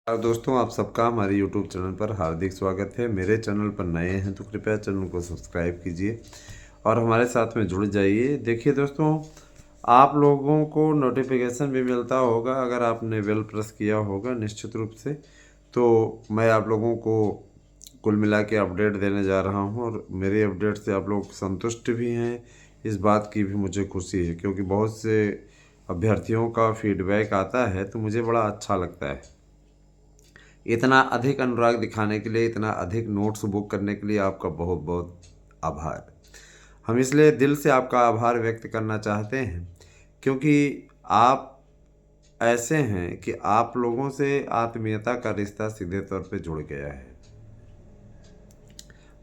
दोस्तों, आप सबका हमारे YouTube चैनल पर हार्दिक स्वागत है। मेरे चैनल पर नए हैं तो कृपया चैनल को सब्सक्राइब कीजिए और हमारे साथ में जुड़ जाइए। देखिए दोस्तों, आप लोगों को नोटिफिकेशन भी मिलता होगा अगर आपने बेल प्रेस किया होगा निश्चित रूप से। तो मैं आप लोगों को कुल मिला के अपडेट देने जा रहा हूँ और मेरे अपडेट से आप लोग संतुष्ट भी हैं, इस बात की भी मुझे खुशी है, क्योंकि बहुत से अभ्यर्थियों का फीडबैक आता है तो मुझे बड़ा अच्छा लगता है। इतना अधिक अनुराग दिखाने के लिए, इतना अधिक नोट्स बुक करने के लिए आपका बहुत बहुत आभार। हम इसलिए दिल से आपका आभार व्यक्त करना चाहते हैं, क्योंकि आप ऐसे हैं कि आप लोगों से आत्मीयता का रिश्ता सीधे तौर पे जुड़ गया है।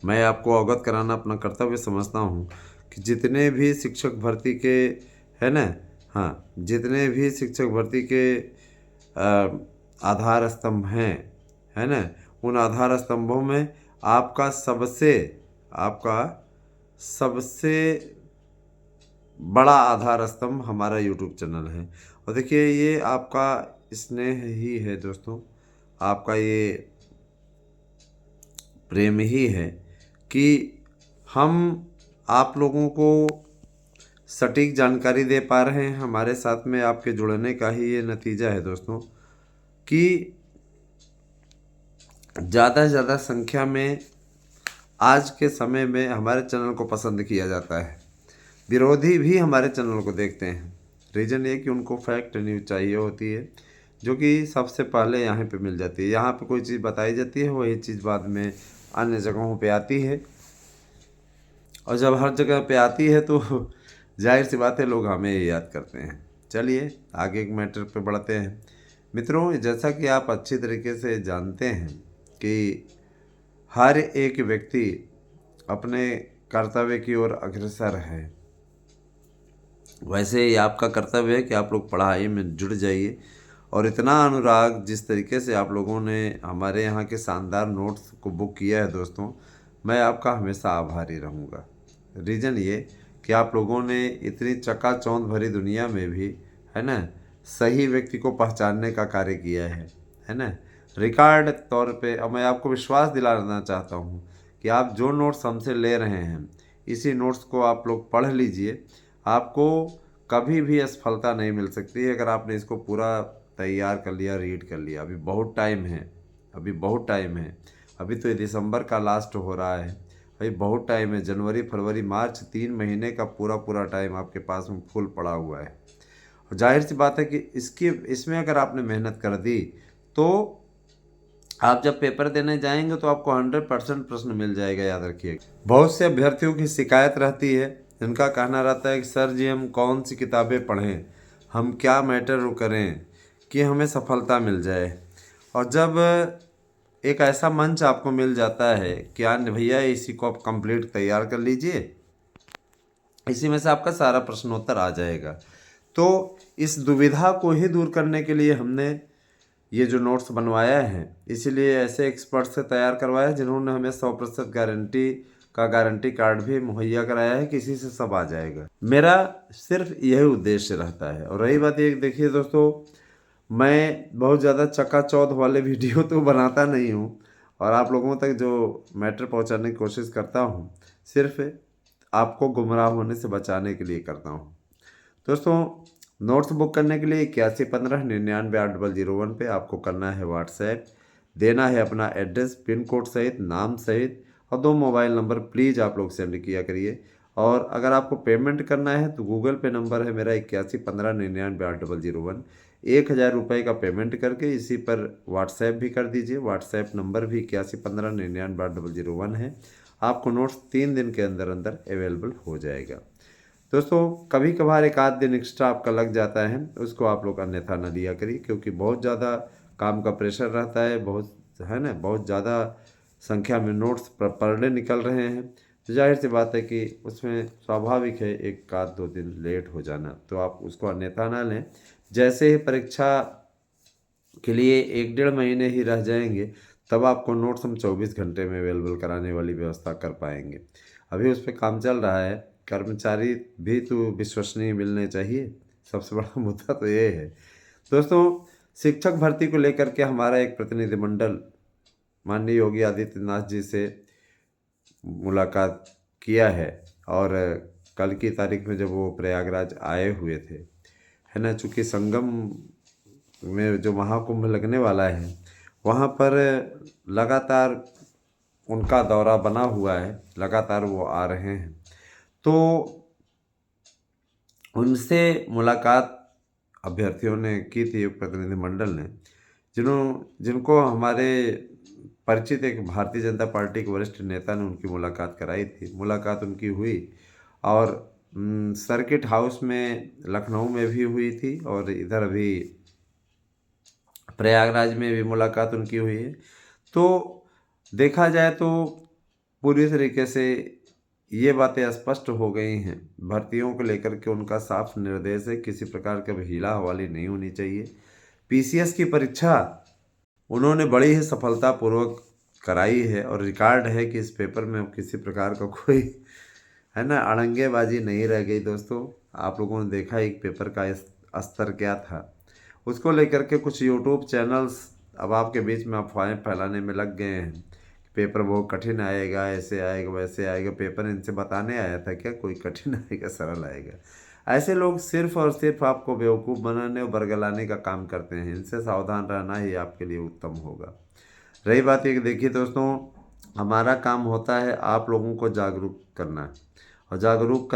मैं आपको अवगत कराना अपना कर्तव्य समझता हूँ कि जितने भी शिक्षक भर्ती के, है ना, हाँ, जितने भी शिक्षक भर्ती के आधार स्तंभ हैं, है ना, उन आधार स्तंभों में आपका सबसे बड़ा आधार स्तंभ हमारा यूट्यूब चैनल है। और देखिए, ये आपका स्नेह ही है दोस्तों, आपका ये प्रेम ही है कि हम आप लोगों को सटीक जानकारी दे पा रहे हैं। हमारे साथ में आपके जुड़ने का ही ये नतीजा है दोस्तों, कि ज़्यादा से ज़्यादा संख्या में आज के समय में हमारे चैनल को पसंद किया जाता है। विरोधी भी हमारे चैनल को देखते हैं। रीज़न ये कि उनको फैक्ट न्यूज़ चाहिए होती है, जो कि सबसे पहले यहाँ पे मिल जाती है। यहाँ पे कोई चीज़ बताई जाती है, वही चीज़ बाद में अन्य जगहों पे आती है, और जब हर जगह पे आती है तो जाहिर सी बात है लोग हमें ही याद करते हैं। चलिए आगे एक मैटर पे बढ़ते हैं। मित्रों, जैसा कि आप अच्छी तरीके से जानते हैं कि हर एक व्यक्ति अपने कर्तव्य की ओर अग्रसर है, वैसे ही आपका कर्तव्य है कि आप लोग पढ़ाई में जुड़ जाइए। और इतना अनुराग जिस तरीके से आप लोगों ने हमारे यहाँ के शानदार नोट्स को बुक किया है दोस्तों, मैं आपका हमेशा आभारी रहूँगा। रीज़न ये कि आप लोगों ने इतनी चकाचौंध भरी दुनिया में भी, है ना, सही व्यक्ति को पहचानने का कार्य किया है ना। रिकॉर्ड तौर पे, और मैं आपको विश्वास दिलाना चाहता हूँ कि आप जो नोट्स हमसे ले रहे हैं, इसी नोट्स को आप लोग पढ़ लीजिए। आपको कभी भी असफलता नहीं मिल सकती है अगर आपने इसको पूरा तैयार कर लिया, रीड कर लिया। अभी बहुत टाइम है, अभी बहुत टाइम है। अभी तो ये दिसंबर का लास्ट हो रहा है, अभी बहुत टाइम है। जनवरी, फरवरी, मार्च, 3 महीने का पूरा पूरा टाइम आपके पास में फुल पड़ा हुआ है। और जाहिर सी बात है कि इसमें अगर आपने मेहनत कर दी तो आप जब पेपर देने जाएंगे तो आपको 100% प्रश्न मिल जाएगा, याद रखिए। बहुत से अभ्यर्थियों की शिकायत रहती है, इनका कहना रहता है कि सर जी, हम कौन सी किताबें पढ़ें, हम क्या मैटर करें कि हमें सफलता मिल जाए। और जब एक ऐसा मंच आपको मिल जाता है कि हाँ भैया, इसी को आप कंप्लीट तैयार कर लीजिए, इसी में से आपका सारा प्रश्नोत्तर आ जाएगा। तो इस दुविधा को ही दूर करने के लिए हमने ये जो नोट्स बनवाया है, इसीलिए ऐसे एक्सपर्ट से तैयार करवाया जिन्होंने हमें 100% गारंटी कार्ड भी मुहैया कराया है कि इसी से सब आ जाएगा। मेरा सिर्फ यही उद्देश्य रहता है। और रही बात ये, देखिए दोस्तों, मैं बहुत ज़्यादा चकाचौंध वाले वीडियो तो बनाता नहीं हूँ, और आप लोगों तक जो मैटर पहुँचाने की कोशिश करता हूँ, सिर्फ आपको गुमराह होने से बचाने के लिए करता हूँ। दोस्तों, नोट्स बुक करने के लिए 8115998001 पे आपको करना है व्हाट्सएप, देना है अपना एड्रेस, पिन कोड सहित, नाम सहित, और 2 मोबाइल नंबर प्लीज़ आप लोग सेंड किया करिए। और अगर आपको पेमेंट करना है तो गूगल पे नंबर है मेरा 8115998001। 1000 रुपये का पेमेंट करके इसी पर व्हाट्सएप भी कर दीजिए। व्हाट्सएप नंबर भी 8115998001 है। आपको नोट्स 3 दिन के अंदर अंदर अवेलेबल हो जाएगा। दोस्तों, कभी कभार एक आध दिन एक्स्ट्रा आपका लग जाता है, उसको आप लोग अन्यथा न लिया करिए, क्योंकि बहुत ज़्यादा काम का प्रेशर रहता है, बहुत, है ना, बहुत ज़्यादा संख्या में नोट्स पर डे निकल रहे हैं। तो जाहिर सी बात है कि उसमें स्वाभाविक है एक आध 2 दिन लेट हो जाना, तो आप उसको अन्यथा ना लें। जैसे ही परीक्षा के लिए 1 डेढ़ महीने ही रह जाएंगे, तब आपको नोट्स हम 24 घंटे में अवेलेबल कराने वाली व्यवस्था कर पाएंगे। अभी उस पर काम चल रहा है। कर्मचारी भी तो विश्वसनीय मिलने चाहिए, सबसे बड़ा मुद्दा तो ये है। दोस्तों, शिक्षक भर्ती को लेकर के हमारा एक प्रतिनिधिमंडल माननीय योगी आदित्यनाथ जी से मुलाकात किया है। और कल की तारीख में जब वो प्रयागराज आए हुए थे, है ना, चूँकि संगम में जो महाकुंभ लगने वाला है वहाँ पर लगातार उनका दौरा बना हुआ है, लगातार वो आ रहे हैं। तो उनसे मुलाकात अभ्यर्थियों ने की थी, प्रतिनिधिमंडल ने, जिनको हमारे परिचित एक भारतीय जनता पार्टी के वरिष्ठ नेता ने उनकी मुलाकात कराई थी। मुलाकात उनकी हुई और सर्किट हाउस में लखनऊ में भी हुई थी और इधर अभी प्रयागराज में भी मुलाकात उनकी हुई है। तो देखा जाए तो पूरी तरीके से ये बातें स्पष्ट हो गई हैं, भर्तियों को लेकर के उनका साफ निर्देश है, किसी प्रकार का हीला हवाली नहीं होनी चाहिए। पीसीएस की परीक्षा उन्होंने बड़ी ही सफलतापूर्वक कराई है और रिकॉर्ड है कि इस पेपर में किसी प्रकार का कोई, है ना, अड़ंगेबाजी नहीं रह गई। दोस्तों, आप लोगों ने देखा एक पेपर का स्तर क्या था, उसको लेकर के कुछ यूट्यूब चैनल्स अब आपके बीच में अफवाहें फैलाने में लग गए हैं। पेपर बहुत कठिन आएगा, ऐसे आएगा वैसे आएगा। पेपर इनसे बताने आया था क्या कोई कठिन आएगा सरल आएगा? ऐसे लोग सिर्फ और सिर्फ आपको बेवकूफ़ बनाने और बरगलाने का काम करते हैं। इनसे सावधान रहना ही आपके लिए उत्तम होगा। रही बात ये कि देखिए दोस्तों, हमारा काम होता है आप लोगों को जागरूक करना, और जागरूक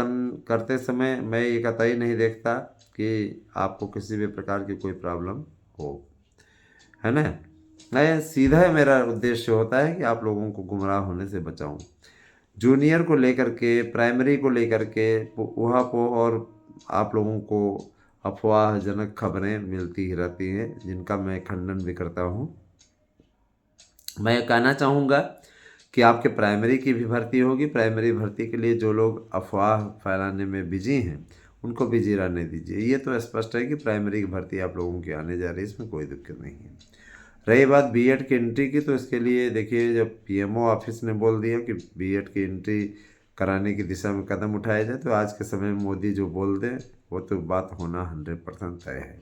करते समय मैं ये कतई नहीं देखता कि आपको किसी भी प्रकार की कोई प्रॉब्लम हो, है ना। मैं सीधा मेरा उद्देश्य होता है कि आप लोगों को गुमराह होने से बचाऊं। जूनियर को लेकर के, प्राइमरी को लेकर के ऊहापोह और आप लोगों को अफवाहजनक खबरें मिलती ही रहती हैं, जिनका मैं खंडन भी करता हूं। मैं कहना चाहूँगा कि आपके प्राइमरी की भी भर्ती होगी। प्राइमरी भर्ती के लिए जो लोग अफवाह फैलाने में बिजी हैं उनको बिजी रहने दीजिए। ये तो स्पष्ट है कि प्राइमरी की भर्ती आप लोगों की आने जा रही है, इसमें कोई दिक्कत नहीं है। रही बात बीएड की एंट्री की, तो इसके लिए देखिए, जब पीएमओ ऑफिस ने बोल दिया कि बीएड की एंट्री कराने की दिशा में कदम उठाया जाए, तो आज के समय में मोदी जो बोल दें वो तो बात होना 100% तय है।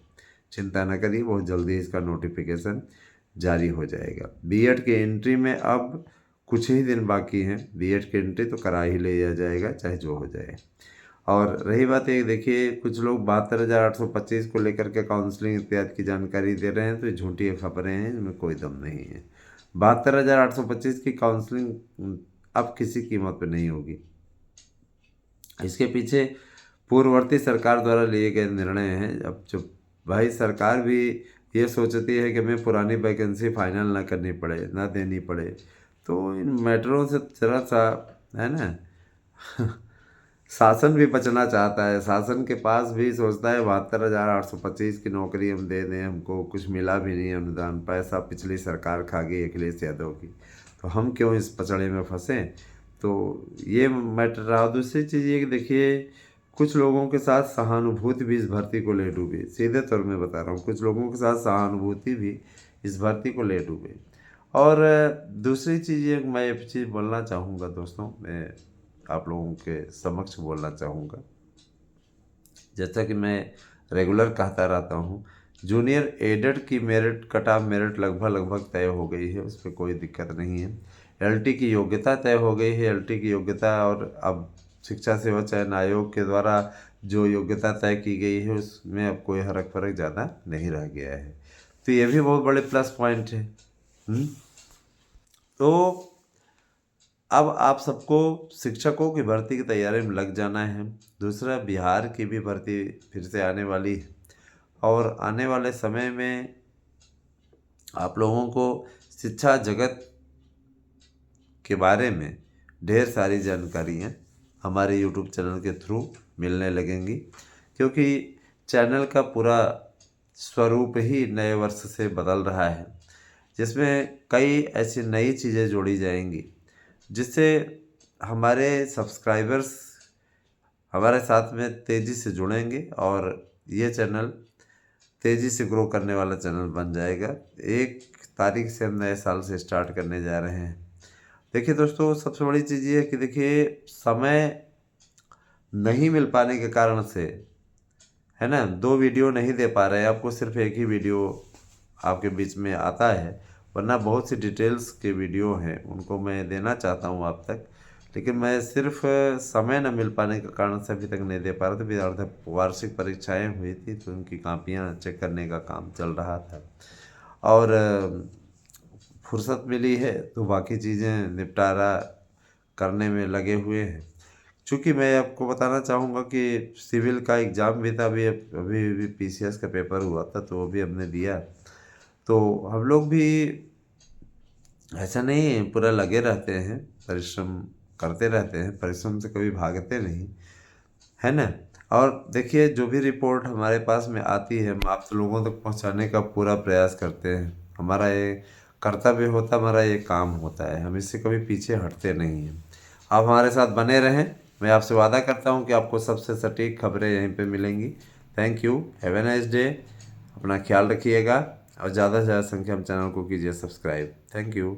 चिंता न करिए, बहुत जल्दी इसका नोटिफिकेशन जारी हो जाएगा। बीएड की एंट्री में अब कुछ ही दिन बाकी हैं, बीएड की एंट्री तो करा ही लिया जाएगा, चाहे जो हो जाए। और रही बात ये, देखिए कुछ लोग 72,825 को लेकर के काउंसलिंग इत्यादि की जानकारी दे रहे हैं, तो ये झूठी खबरें हैं, इनमें कोई दम नहीं है। 72,825 की काउंसलिंग अब किसी कीमत पे नहीं होगी। इसके पीछे पूर्ववर्ती सरकार द्वारा लिए गए निर्णय हैं। अब जो भाई सरकार भी ये सोचती है कि हमें पुरानी वैकेंसी फाइनल ना करनी पड़े, ना देनी पड़े, तो इन मैटरों से जरा सा, है ना, शासन भी बचना चाहता है। शासन के पास भी सोचता है 72,825 की नौकरी हम दे दें, हमको कुछ मिला भी नहीं अनुदान, पैसा पिछली सरकार खा गई अखिलेश यादव की, तो हम क्यों इस पचड़े में फंसें। तो ये मैटर रहा। दूसरी चीज़ ये कि देखिए, कुछ लोगों के साथ सहानुभूति भी इस भर्ती को ले डूबे। सीधे तौर में बता रहा हूँ, कुछ लोगों के साथ सहानुभूति भी इस भर्ती को ले डूबे। और दूसरी चीज़ ये, मैं एक चीज़ बोलना चाहूँगा दोस्तों, मैं आप लोगों के समक्ष बोलना चाहूँगा, जैसा कि मैं रेगुलर कहता रहता हूँ, जूनियर एडेड की मेरिट कट ऑफ मेरिट लगभग तय हो गई है, उस पर कोई दिक्कत नहीं है। एलटी की योग्यता तय हो गई है, एलटी की योग्यता, और अब शिक्षा सेवा चयन आयोग के द्वारा जो योग्यता तय की गई है उसमें अब कोई हरक फर्क ज़्यादा नहीं रह गया है, तो ये भी बहुत बड़े प्लस पॉइंट है। तो अब आप सबको शिक्षकों की भर्ती की तैयारी में लग जाना है। दूसरा, बिहार की भी भर्ती फिर से आने वाली है, और आने वाले समय में आप लोगों को शिक्षा जगत के बारे में ढेर सारी जानकारियाँ हमारे यूट्यूब चैनल के थ्रू मिलने लगेंगी, क्योंकि चैनल का पूरा स्वरूप ही नए वर्ष से बदल रहा है, जिसमें कई ऐसी नई चीज़ें जोड़ी जाएंगी जिससे हमारे सब्सक्राइबर्स हमारे साथ में तेज़ी से जुड़ेंगे और ये चैनल तेज़ी से ग्रो करने वाला चैनल बन जाएगा। 1 तारीख से हम नए साल से स्टार्ट करने जा रहे हैं। देखिए दोस्तों, सबसे बड़ी चीज़ ये है कि देखिए, समय नहीं मिल पाने के कारण से, है ना, 2 वीडियो नहीं दे पा रहे हैं आपको, सिर्फ एक ही वीडियो आपके बीच में आता है, वरना बहुत सी डिटेल्स के वीडियो हैं उनको मैं देना चाहता हूँ आप तक, लेकिन मैं सिर्फ समय न मिल पाने के कारण से अभी तक नहीं दे पा रहा था। विद्यार्थी वार्षिक परीक्षाएं हुई थी तो उनकी कापियाँ चेक करने का काम चल रहा था, और फुर्सत मिली है तो बाकी चीज़ें निपटारा करने में लगे हुए हैं। चूँकि मैं आपको बताना चाहूँगा कि सिविल का एग्ज़ाम भी था, अभी अभी अभी पीसीएस का पेपर हुआ था तो वो भी हमने दिया। तो हम लोग भी ऐसा नहीं पूरा लगे रहते हैं, परिश्रम करते रहते हैं, परिश्रम से कभी भागते नहीं, है ना? और देखिए जो भी रिपोर्ट हमारे पास में आती है हम आप लोगों तक पहुंचाने का पूरा प्रयास करते हैं। हमारा ये कर्तव्य होता है, हमारा ये काम होता है, हम इससे कभी पीछे हटते नहीं हैं। आप हमारे साथ बने रहें, मैं आपसे वादा करता हूँ कि आपको सबसे सटीक खबरें यहीं पे मिलेंगी। Thank you, have a nice day, अपना ख्याल रखिएगा और ज़्यादा से ज़्यादा संख्या में चैनल को कीजिए सब्सक्राइब। Thank you.